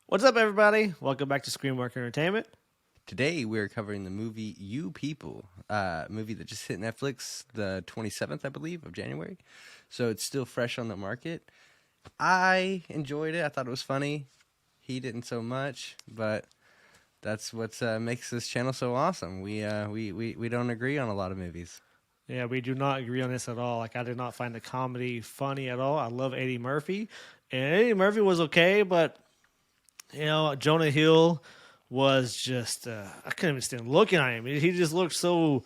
What's up, everybody? Welcome back to Screenwork Entertainment. Today we're covering the movie You People, movie that just hit Netflix the 27th, I believe, of January. So it's still fresh on the market. I enjoyed it. I thought it was funny. He didn't so much, but that's what makes this channel so awesome. We don't agree on a lot of movies. Yeah, we do not agree on this at all. I did not find the comedy funny at all. I love Eddie Murphy, and Eddie Murphy was okay, but Jonah Hill was just I couldn't even stand looking at him. He just looked so.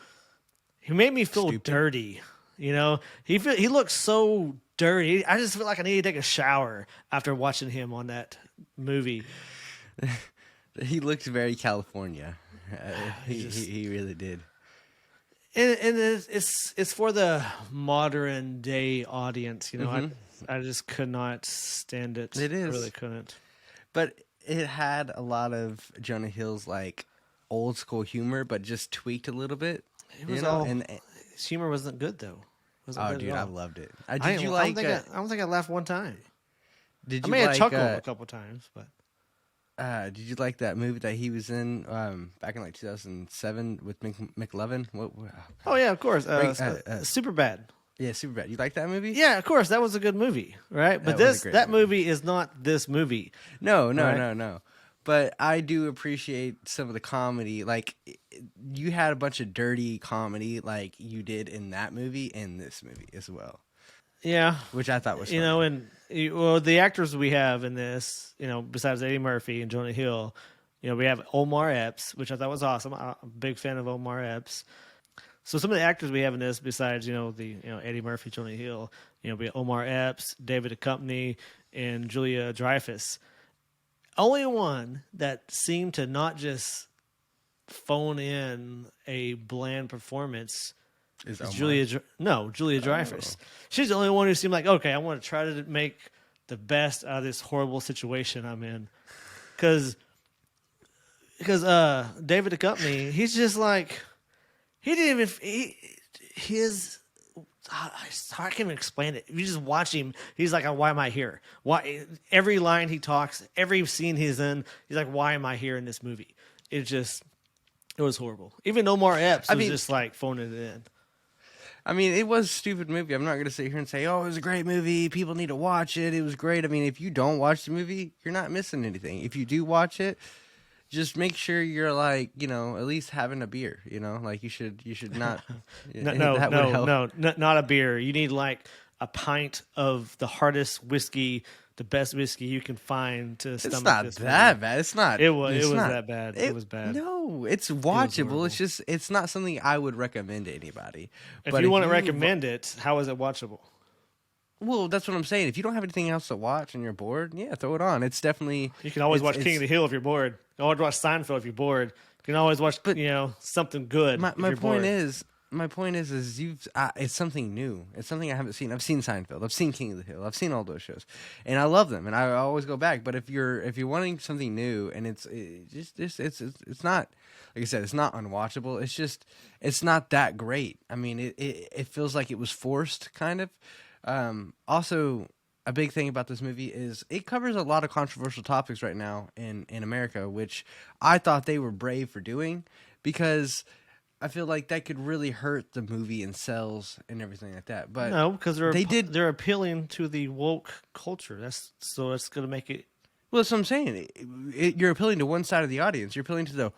He made me feel Stupid. dirty. He looked so dirty. I just feel like I need to take a shower after watching him on that movie. He looked very California. He really did. And it's for the modern day audience. I just could not stand it. It is. I really couldn't. But it had a lot of Jonah Hill's like old school humor, but just tweaked a little bit. His humor wasn't good though. Oh, dude, I loved it. I don't think I laughed one time. Did I you may have like? chuckled a couple times, but Did you like that movie that he was in back in like 2007 with McLovin? oh yeah, of course. Break- Super bad. Yeah, super bad. You like that movie? Yeah, of course. That was a good movie, right? But that movie is not this movie. No. But I do appreciate some of the comedy. Like, you had a bunch of dirty comedy like you did in that movie and this movie as well. Yeah. Which I thought was funny. The actors we have in this, besides Eddie Murphy and Jonah Hill, we have Omar Epps, which I thought was awesome. I'm a big fan of Omar Epps. So some of the actors we have in this, besides Eddie Murphy, Jonah Hill, we have Omar Epps, David Duchovny, and Julia Dreyfus. Only one that seemed to not just phone in a bland performance is Julia Dreyfus. She's the only one who seemed like, okay, I want to try to make the best out of this horrible situation I'm in, because David Duchovny, he's just like. He didn't even. I can't even explain it. If you just watch him, he's like, "Why am I here? Why?" Every line he talks, every scene he's in, he's like, "Why am I here in this movie?" It was horrible. Even Omar Epps was just like phoning it in. I mean, it was a stupid movie. I'm not going to sit here and say, "Oh, it was a great movie. People need to watch it. It was great." I mean, if you don't watch the movie, you're not missing anything. If you do watch it, just make sure you're like, at least having a beer, like you should not. No, not a beer. You need like a pint of the hardest whiskey, the best whiskey you can find to stomach. It's not this that movie. bad. It's not. It was not that bad. It was bad. No, it's watchable. It's not something I would recommend to anybody. If you want to recommend it, how is it watchable? Well, that's what I'm saying. If you don't have anything else to watch and you're bored, yeah, throw it on. It's definitely. You can always watch King of the Hill if you're bored. You can always watch Seinfeld if you're bored. You can always watch, something good. My point is, it's something new. It's something I haven't seen. I've seen Seinfeld. I've seen King of the Hill. I've seen all those shows, and I love them. And I always go back. But if you're wanting something new, and it's not, like I said, it's not unwatchable. It's not that great. I mean, it feels like it was forced, kind of. Also, a big thing about this movie is it covers a lot of controversial topics right now in America, which I thought they were brave for doing, because I feel like that could really hurt the movie and sales and everything like that. But no, because they're appealing to the woke culture. That's going to make it. Well, that's what I'm saying. You're appealing to one side of the audience. You're appealing to the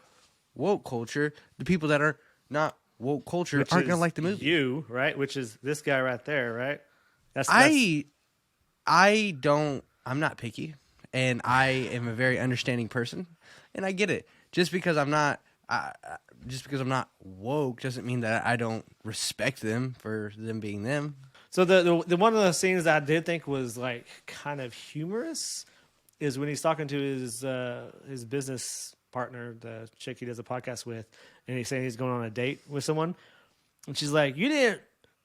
woke culture. The people that are not woke culture aren't going to like the movie. You, right? Which is this guy right there, right? I'm not picky, and I am a very understanding person, and I get it. Just because I'm not woke doesn't mean that I don't respect them for them being them. So the one of the scenes that I did think was like kind of humorous is when he's talking to his business partner, the chick he does a podcast with, and he's saying he's going on a date with someone, and she's like, "You didn't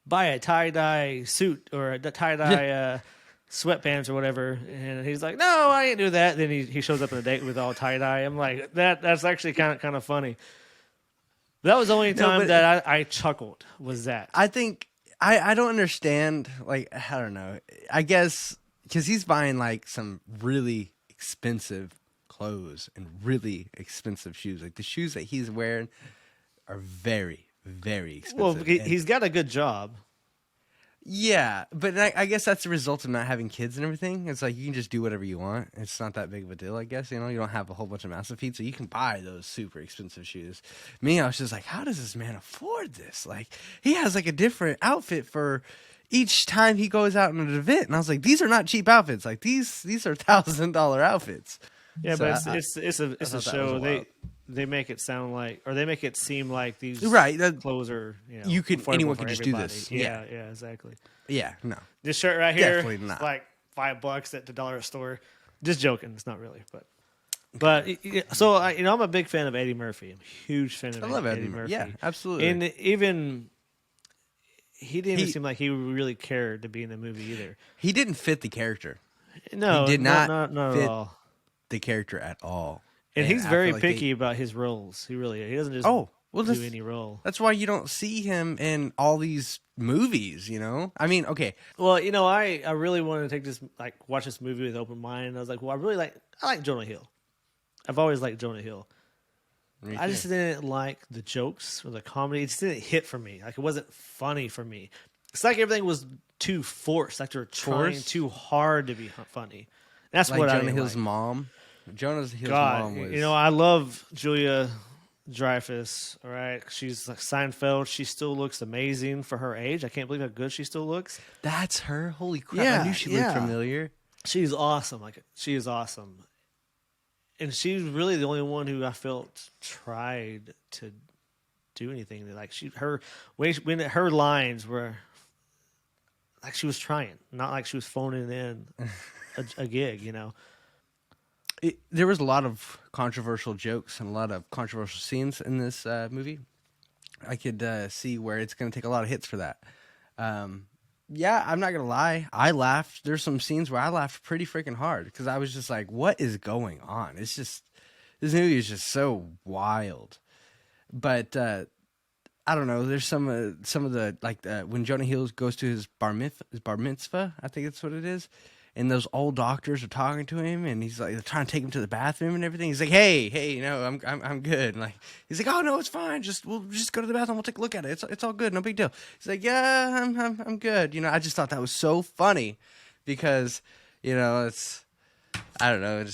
buy a tie-dye suit or a tie-dye sweatpants or whatever," and he's like, "No, I didn't do that." Then he shows up on a date with all tie-dye. I'm like, that's actually kind of funny. That was the only time that I chuckled, was that. I think I don't understand, like, I don't know. I guess because he's buying like some really expensive clothes and really expensive shoes. Like the shoes that he's wearing are very, very Well, expensive. he's got a good job. Yeah, but I guess that's the result of not having kids and everything. It's like you can just do whatever you want. It's not that big of a deal, I guess. You know, you don't have a whole bunch of mouths to feed, so you can buy those super expensive shoes. Me, I was just like, how does this man afford this? Like, he has like a different outfit for each time he goes out in an event, and I was like, these are not cheap outfits. Like these are $1,000 outfits. Yeah, So but it's I a thought that show. was wild. They make it sound like, or they make it seem like these Right, clothes are you could- affordable anyone for could just do everybody. this. Yeah, exactly. Yeah, no. This shirt right here, Definitely not. it's like $5 at the dollar store. Just joking. It's not really, but so I'm a big fan of Eddie Murphy. I'm a huge fan of I love Eddie Murphy. Yeah, absolutely. And even he didn't even He- seem like he really cared to be in the movie either. He didn't fit the character. No, He did not not fit at all. The character at all. And he's I very feel like picky about his roles. He really he doesn't just Oh, well, do that's- any role. That's why you don't see him in all these movies, you know? I mean, okay. Well, I really wanted to take this watch this movie with open mind. I was like, well, I like Jonah Hill. I've always liked Jonah Hill. Me I too. just didn't like the jokes or the comedy. It just didn't hit for me. Like it wasn't funny for me. It's like everything was too forced. Like they were trying Forced? too hard to be funny. That's Like what I Jonah didn't Hill's like. mom. Jonah Hill's God, mom was. I love Julia Dreyfus. All right, she's like Seinfeld. She still looks amazing for her age. I can't believe how good she still looks. That's her? Holy crap. Yeah, I knew she yeah. looked familiar. She's awesome. Like she is awesome, and she's really the only one who I felt tried to do anything. Like when her lines were like she was trying, not like she was phoning in a gig. There was a lot of controversial jokes and a lot of controversial scenes in this movie. I could see where it's going to take a lot of hits for that. Yeah, I'm not going to lie. I laughed. There's some scenes where I laughed pretty freaking hard because I was just like, what is going on? It's just, this movie is just so wild. But I don't know. There's some of the, like, when Jonah Hill goes to his bar mitzvah, I think that's what it is. And those old doctors are talking to him, and he's like, they're trying to take him to the bathroom and everything. He's like, hey, I'm good. And like, he's like, oh no, it's fine. We'll just go to the bathroom. We'll take a look at it. It's all good. No big deal. He's like, yeah, I'm good. I just thought that was so funny because, it's, I don't know.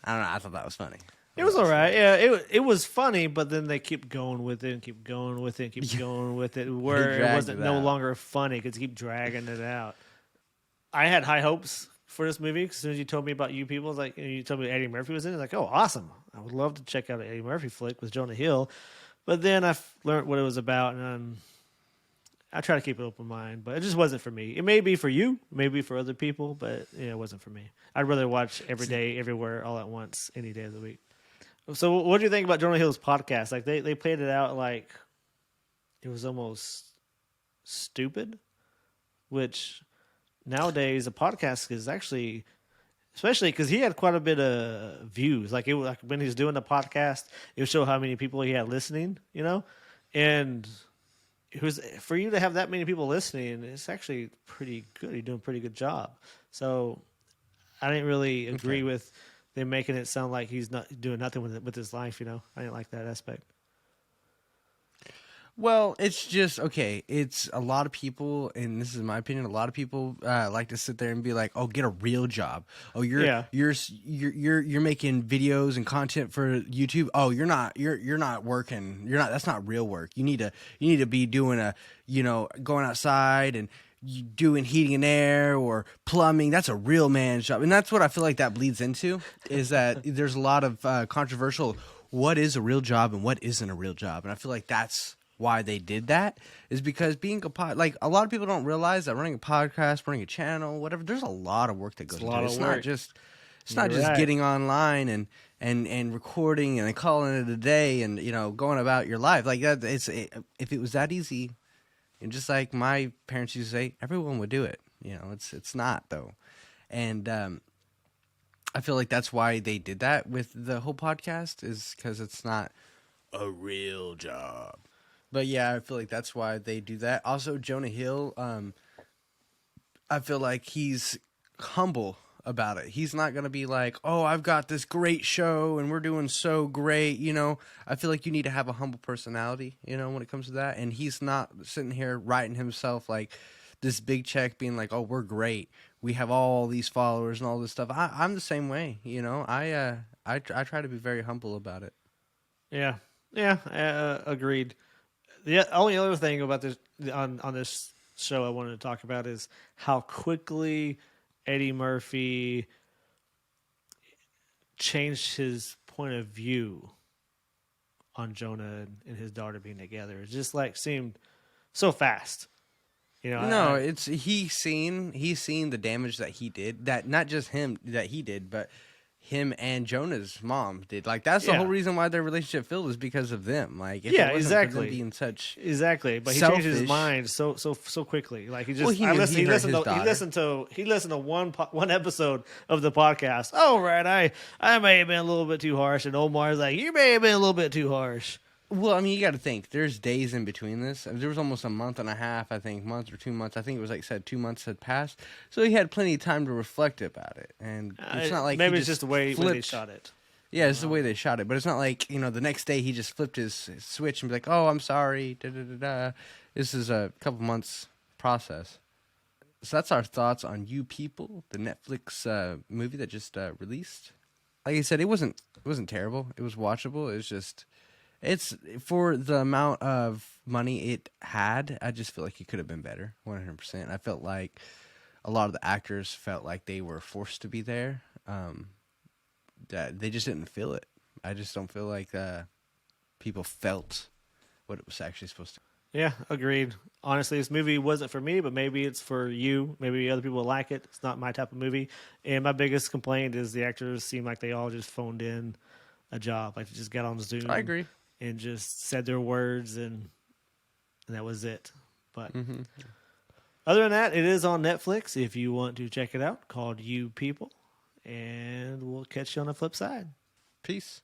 I thought that was funny. It was all right. Yeah, it was funny, but then they keep going with it and keep going with it and keep going with it, where it dragged wasn't it no out. longer funny because keep dragging it out. I had high hopes for this movie. As soon as you told me about You People, I was like, you told me Eddie Murphy was in it. Like, oh, awesome! I would love to check out an Eddie Murphy flick with Jonah Hill. But then I learned what it was about, and I try to keep an open mind. But it just wasn't for me. It may be for you, maybe for other people, but it wasn't for me. I'd rather watch Every Day, Everywhere, All at Once, any day of the week. So, what do you think about Jonah Hill's podcast? Like, they played it out like it was almost stupid, which nowadays a podcast is actually, especially because he had quite a bit of views. Like when he was doing the podcast, it would show how many people he had listening. And it was for you to have that many people listening. It's actually pretty good. You're doing a pretty good job. So I didn't really agree with them making it sound like he's not doing nothing with his life. I didn't like that aspect. Well, it's just okay. It's a lot of people, and this is my opinion. A lot of people like to sit there and be like, "Oh, get a real job. Oh, you're making videos and content for YouTube. Oh, you're not working. That's not real work. You need to be doing going outside and doing heating and air or plumbing. That's a real man's job." And that's what I feel like that bleeds into is that there's a lot of controversial. What is a real job and what isn't a real job? And I feel like that's why they did that is because being like a lot of people don't realize that running a podcast, running a channel, whatever, there's a lot of work that goes into it. It's not just getting online and recording and then calling it a day and going about your life like that. If it was that easy, and just like my parents used to say, everyone would do it. It's not though, and I feel like that's why they did that with the whole podcast is because it's not a real job. But yeah, I feel like that's why they do that. Also, Jonah Hill, I feel like he's humble about it. He's not going to be like, "Oh, I've got this great show and we're doing so great." I feel like you need to have a humble personality, when it comes to that. And he's not sitting here writing himself like this big check, being like, "Oh, we're great. We have all these followers and all this stuff." I'm the same way. I try to be very humble about it. Yeah, yeah, agreed. The only other thing about this on this show I wanted to talk about is how quickly Eddie Murphy changed his point of view on Jonah and his daughter being together. It just like seemed so fast. No, it's he's seen the damage that he did. That not just him that he did, but him and Jonah's mom did. Like that's the whole Yeah. reason why their relationship failed is because of them. Like if Yeah, it wasn't for them exactly. being such Exactly, but he changed his selfish- mind so quickly. Like he just, Well, he I knew listened, he he hurt listened his to, he daughter. listened to one episode of the podcast. Oh right, I may have been a little bit too harsh, and Omar's like, you may have been a little bit too harsh. Well, I mean, you got to think. There's days in between this. There was almost a month and a half, I think, month or 2 months. I think it was like said 2 months had passed, so he had plenty of time to reflect about it. And it's not like maybe he it's just the way flipped. they shot it. Yeah, it's the way they shot it. But it's not like the next day he just flipped his switch and be like, "Oh, I'm sorry." Da da da da. This is a couple months process. So that's our thoughts on You People, the Netflix movie that just released. Like I said, it wasn't terrible. It was watchable. It's for the amount of money it had. I just feel like it could have been better, 100%. I felt like a lot of the actors felt like they were forced to be there. That they just didn't feel it. I just don't feel like people felt what it was actually supposed to. Yeah, agreed. Honestly, this movie wasn't for me, but maybe it's for you. Maybe other people like it. It's not my type of movie. And my biggest complaint is the actors seem like they all just phoned in a job. Like they just got on Zoom. I agree. And just said their words, and that was it. But other than that, it is on Netflix if you want to check it out, called You People. And we'll catch you on the flip side. Peace.